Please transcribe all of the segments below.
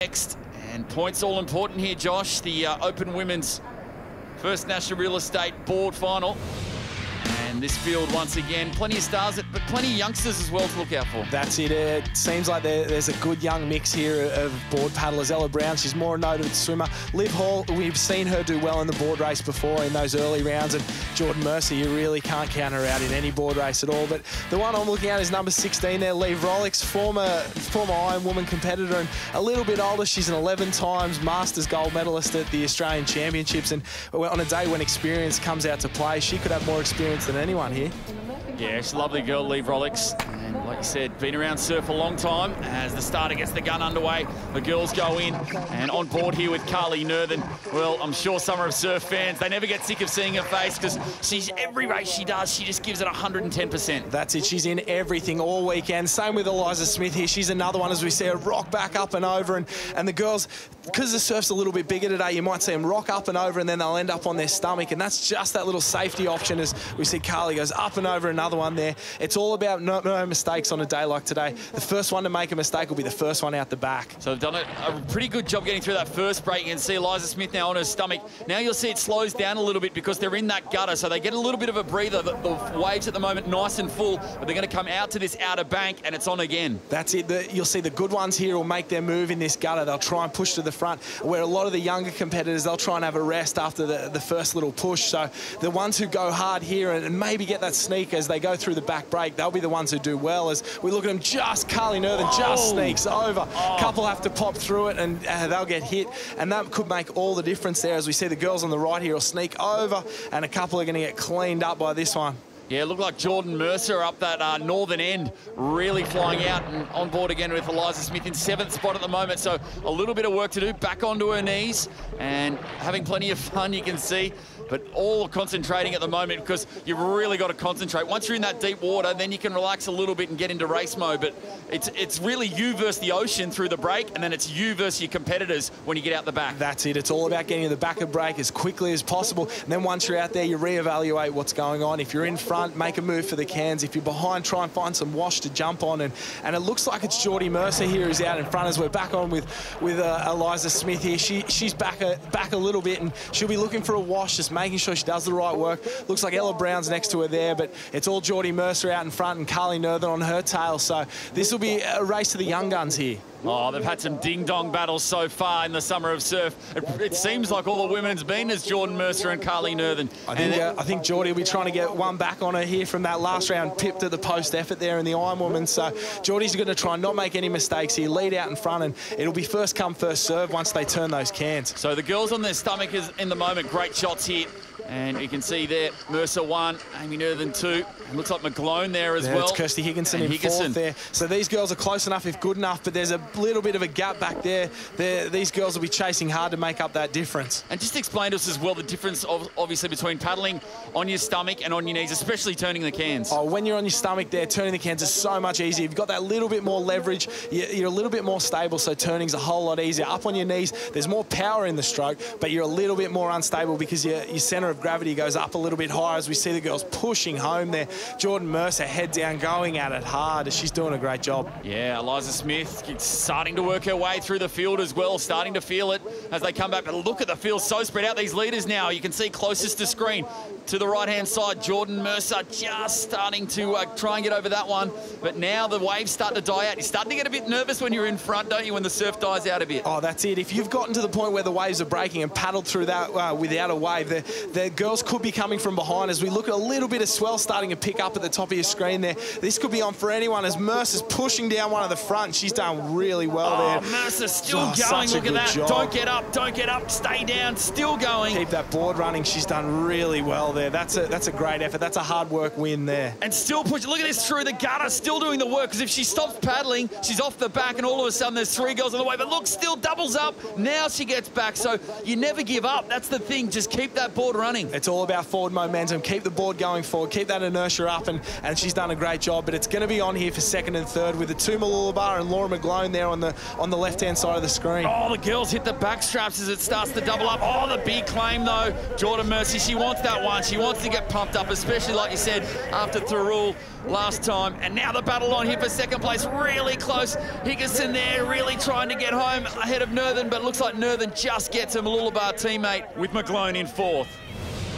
Next, and points all important here, Josh. The Open Women's First National Real Estate Board Final. And this field, once again, plenty of stars, but plenty of youngsters as well to look out for. That's it. It seems like there's a good young mix here of board paddlers. Ella Brown, she's more a noted swimmer. Liv Hall, we've seen her do well in the board race before in those early rounds. And Jordan Mercer, you really can't count her out in any board race at all. But the one I'm looking at is number 16 there, Liv Rolex, former Iron Woman competitor and a little bit older. She's an 11 times Masters gold medalist at the Australian Championships. And on a day when experience comes out to play, she could have more experience than anyone here. Yeah, she's a lovely girl, Liv Rolex. And like you said, been around surf a long time. As the starter gets the gun underway, the girls go in. And on board here with Carly Nerthen. Well, I'm sure some of surf fans, they never get sick of seeing her face because she's every race she does, she just gives it 110%. That's it. She's in everything all weekend. Same with Eliza Smith here. She's another one, as we see her rock back up and over. And the girls, because the surf's a little bit bigger today, you might see them rock up and over and then they'll end up on their stomach. And that's just that little safety option as we see Carly goes up and over another one there. It's all about no mistakes on a day like today. The first one to make a mistake will be the first one out the back. So they've done a pretty good job getting through that first break. You can see Eliza Smith now on her stomach. Now you'll see it slows down a little bit because they're in that gutter, so they get a little bit of a breather. The waves at the moment nice and full, but they're going to come out to this outer bank and it's on again. That's it. You'll see the good ones here will make their move in this gutter. They'll try and push to the front, where a lot of the younger competitors, they'll try and have a rest after the first little push. So the ones who go hard here and maybe get that sneak as they go through the back break, they'll be the ones who do well. As we look at them, just Carly Nerthen just sneaks over. Couple have to pop through it and they'll get hit, and that could make all the difference there. As we see the girls on the right here will sneak over, and a couple are going to get cleaned up by this one. Yeah, it looked like Jordan Mercer up that northern end, really flying out and on board again with Eliza Smith in 7th spot at the moment. So a little bit of work to do, back onto her knees and having plenty of fun, you can see. But all concentrating at the moment because you've really got to concentrate. Once you're in that deep water, then you can relax a little bit and get into race mode. But it's really you versus the ocean through the break, and then it's you versus your competitors when you get out the back. That's it. It's all about getting to the back of break as quickly as possible. And then once you're out there, you reevaluate what's going on. If you're in front, make a move for the cans. If you're behind, try and find some wash to jump on. And it looks like it's Geordie Mercer here who's out in front as we're back on with Eliza Smith here. She's back a little bit, and she'll be looking for a wash, just making sure she does the right work. Looks like Ella Brown's next to her there, but it's all Geordie Mercer out in front and Carly Nerthen on her tail. So this will be a race to the young guns here. Oh, they've had some ding-dong battles so far in the summer of surf. It seems like all the women's been as Jordan Mercer and Carly Nerthen. I think Geordie will be trying to get one back on her here from that last round, pipped at the post effort there in the Iron Woman. So Geordie's going to try and not make any mistakes here, lead out in front, and it'll be first come, first serve once they turn those cans. So the girls on their stomach is in the moment, great shots here. And you can see there, Mercer 1, Amy Nerthen 2. It looks like McGlone there as well. It's Kirsty Higginson in 4th there. So these girls are close enough if good enough, but there's a little bit of a gap back there. These girls will be chasing hard to make up that difference. And just explain to us as well the difference, obviously, between paddling on your stomach and on your knees, especially turning the cans. Oh, when you're on your stomach there, turning the cans is so much easier. You've got that little bit more leverage. You're a little bit more stable, so turning's a whole lot easier. Up on your knees, there's more power in the stroke, but you're a little bit more unstable because your centre of gravity goes up a little bit higher as we see the girls pushing home there. Jordan Mercer head down, going at it hard. She's doing a great job. Yeah, Eliza Smith starting to work her way through the field as well, starting to feel it as they come back. But look at the field, so spread out. These leaders now, you can see closest to screen to the right-hand side, Jordan Mercer just starting to try and get over that one. But now the waves start to die out. You're starting to get a bit nervous when you're in front, don't you, when the surf dies out a bit? Oh, that's it. If you've gotten to the point where the waves are breaking and paddled through that without a wave, the girls could be coming from behind. As we look at a little bit of swell starting to pick up at the top of your screen there, this could be on for anyone as Mercer's pushing down one of the front. She's done really well there. Mercer's still going. Look at that. Job. Don't get up, stay down, still going. Keep that board running. She's done really well there. That's a great effort. That's a hard work win there. And still pushing. Look at this through the gutter, still doing the work, because if she stops paddling, she's off the back, and all of a sudden there's 3 girls on the way. But look, still doubles up. Now she gets back. So you never give up. That's the thing. Just keep that board running. It's all about forward momentum. Keep the board going forward. Keep that inertia up, and she's done a great job. But it's going to be on here for 2nd and 3rd with the 2 Malulabar and Laura McGlone there on the left-hand side of the screen. Oh, the girls hit the back straps as it starts to double up. Oh, the big claim, though. Jordan Mercy, she wants that one. She wants to get pumped up, especially, like you said, after Thurul last time. And now the battle on here for second place, really close. Higginson there, really trying to get home ahead of Northern, but it looks like Northern just gets him. A Lullabar teammate with McGlone in fourth.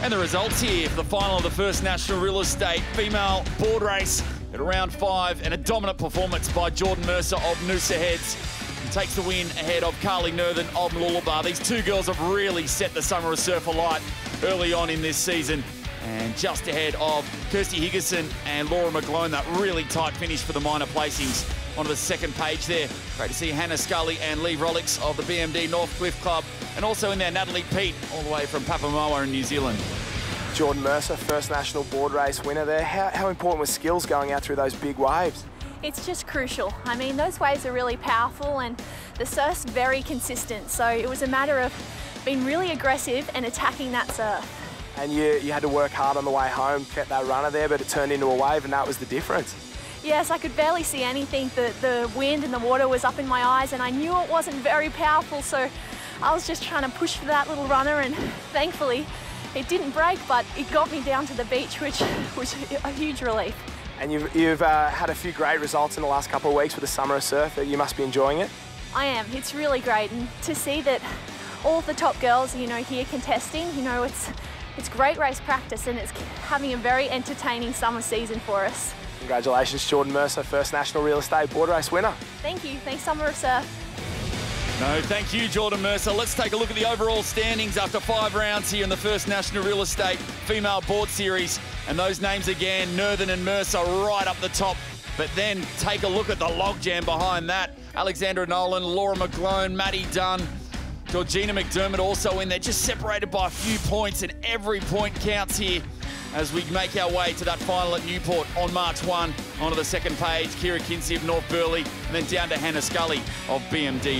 And the results here for the final of the First National Real Estate female board race at round 5, and a dominant performance by Jordan Mercer of Noosa Heads. He takes the win ahead of Carly Northern of Lullabar. These two girls have really set the Summer of Surf alight early on in this season, and just ahead of Kirsty Higginson and Laura McGlone. That really tight finish for the minor placings. Onto the second page there. Great to see Hannah Scully and Lee Rollix of the BMD Northcliffe Club, and also in there Natalie Pete, all the way from Papamoa in New Zealand. Jordan Mercer, first national board race winner there. How important was skills going out through those big waves? It's just crucial. I mean, those waves are really powerful and the surf's very consistent. So it was a matter of being really aggressive and attacking that surf. And you had to work hard on the way home, kept that runner there, but it turned into a wave and that was the difference. Yes, I could barely see anything. The wind and the water was up in my eyes and I knew it wasn't very powerful, so I was just trying to push for that little runner, and thankfully it didn't break, but it got me down to the beach, which was a huge relief. And you've had a few great results in the last couple of weeks with the Summer of Surf. You must be enjoying it. I am. It's really great, and to see that all of the top girls, here contesting, it's great race practice, and it's having a very entertaining summer season for us. Congratulations, Jordan Mercer, first national real estate board race winner. Thank you. Thanks, Summer of Surf. No, thank you, Jordan Mercer. Let's take a look at the overall standings after 5 rounds here in the First National Real Estate Female Board Series. And those names again, Northern and Mercer right up the top. But then take a look at the logjam behind that. Alexandra Nolan, Laura McGlone, Maddie Dunn, Georgina McDermott also in there, just separated by a few points, and every point counts here as we make our way to that final at Newport on March 1. Onto the second page, Kira Kinsey of North Burleigh, and then down to Hannah Scully of BMD.